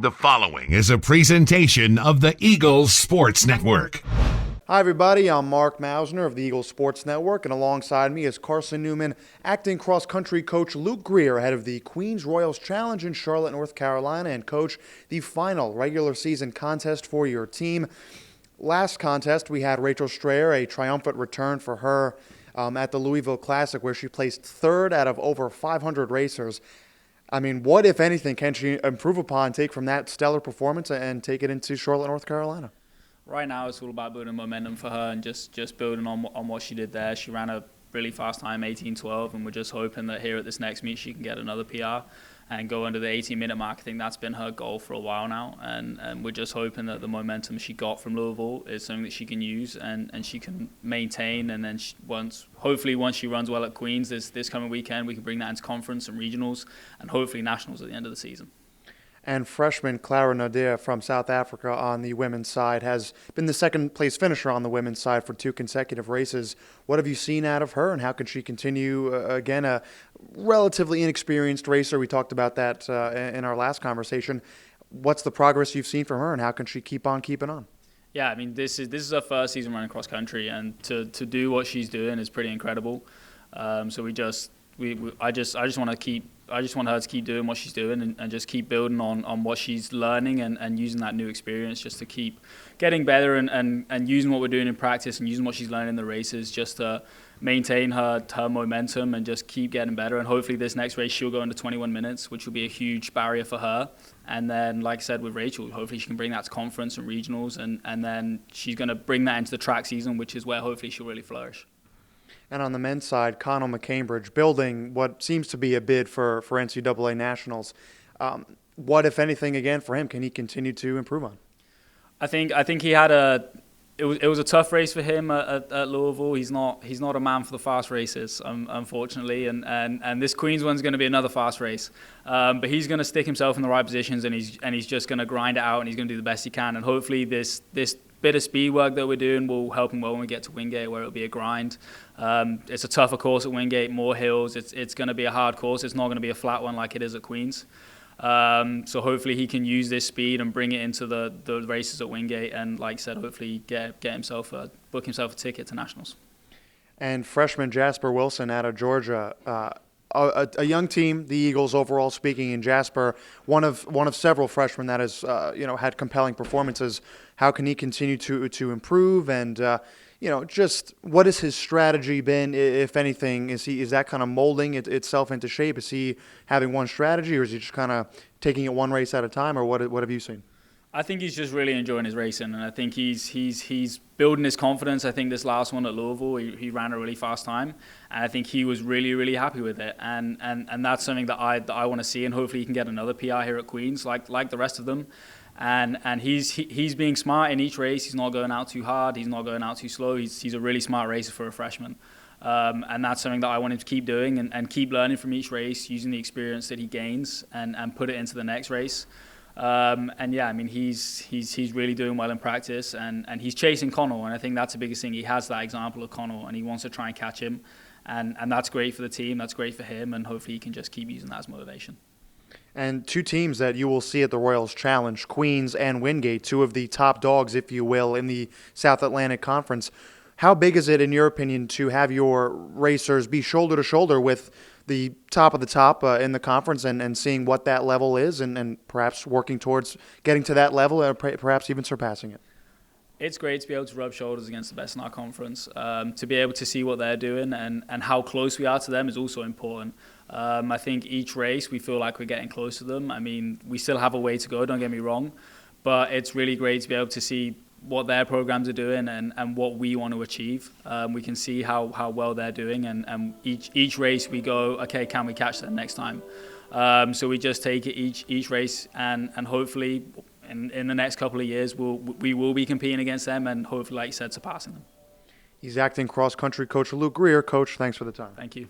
The following is a presentation of the Eagles Sports Network. Hi everybody, I'm Mark Mausner of the Eagles Sports Network, and alongside me is Carson-Newman acting cross-country coach Luke Greer ahead of the Queens Royals Challenge in Charlotte, North Carolina, and coach the final regular season contest for your team. Last contest, we had Rachel Strayer, a triumphant return for her at the Louisville Classic, where she placed third out of over 500 racers. I mean, what, if anything, can she improve upon, take from that stellar performance and take it into Charlotte, North Carolina? Right now, it's all about building momentum for her and just building on what she did there. She ran a really fast time, 18:12, and we're just hoping that here at this next meet she can get another PR and go under the 18-minute mark. I think that's been her goal for a while now, and we're just hoping that the momentum she got from Louisville is something that she can use and she can maintain. And then hopefully once she runs well at Queens this coming weekend, we can bring that into conference and regionals and hopefully nationals at the end of the season. And freshman Clara Nadir from South Africa on the women's side has been the second-place finisher on the women's side for 2 consecutive races. What have you seen out of her, and how can she continue, again, a relatively inexperienced racer? We talked about that in our last conversation. What's the progress you've seen from her, and how can she keep on keeping on? Yeah, I mean, this is her first season running cross-country, and to do what she's doing is pretty incredible. So I just want her to keep doing what she's doing and just keep building on what she's learning and using that new experience just to keep getting better and using what we're doing in practice and using what she's learning in the races just to maintain her momentum and just keep getting better. And hopefully this next race she'll go under 21 minutes, which will be a huge barrier for her. And then, like I said, with Rachel, hopefully she can bring that to conference and regionals, and then she's going to bring that into the track season, which is where hopefully she'll really flourish. And on the men's side, Connell McCambridge building what seems to be a bid for NCAA Nationals. What, if anything, again, for him, can he continue to improve on? I think he had it was a tough race for him at Louisville. He's not a man for the fast races, unfortunately, and this Queens one's going to be another fast race. But he's going to stick himself in the right positions, and he's just going to grind it out, and he's going to do the best he can. And hopefully this bit of speed work that we're doing will help him well when we get to Wingate, where it'll be a grind. It's a tougher course at Wingate, more hills. It's going to be a hard course. It's not going to be a flat one like it is at Queens. So hopefully he can use this speed and bring it into the races at Wingate, and like I said, hopefully book himself a ticket to nationals. And freshman Jasper Wilson out of Georgia. A young team, the Eagles overall speaking, in Jasper, one of several freshmen that has had compelling performances. How can he continue to improve, and just what has his strategy been, if anything? Is that kind of molding itself into shape? Is he having one strategy, or is he just kind of taking it one race at a time, or what have you seen? I think he's just really enjoying his racing, and I think he's building his confidence. I think this last one at Louisville, he ran a really fast time, and I think he was really, really happy with it. And that's something that I want to see, and hopefully he can get another PR here at Queens, like the rest of them. And he's being smart in each race. He's not going out too hard. He's not going out too slow. He's a really smart racer for a freshman. And that's something that I want him to keep doing and keep learning from each race, using the experience that he gains and put it into the next race. And yeah, I mean, he's really doing well in practice, and he's chasing Connell, and I think that's the biggest thing. He has that example of Connell, and he wants to try and catch him, and that's great for the team, that's great for him, and hopefully he can just keep using that as motivation. And 2 teams that you will see at the Royals Challenge, Queens and Wingate, 2 of the top dogs, if you will, in the South Atlantic Conference. How big is it, in your opinion, to have your racers be shoulder to shoulder with the top of the top in the conference and seeing what that level is and perhaps working towards getting to that level or perhaps even surpassing it? It's great to be able to rub shoulders against the best in our conference. To be able to see what they're doing and how close we are to them is also important. I think each race we feel like we're getting close to them. I mean, we still have a way to go, don't get me wrong, but it's really great to be able to see what their programs are doing and what we want to achieve. We can see how well they're doing, and each race we go, okay, can we catch them next time? So we just take it each race, and hopefully in the next couple of years we will be competing against them, and hopefully, like you said, surpassing them. He's acting cross-country coach Luke Greer. Coach, thanks for the time. Thank you.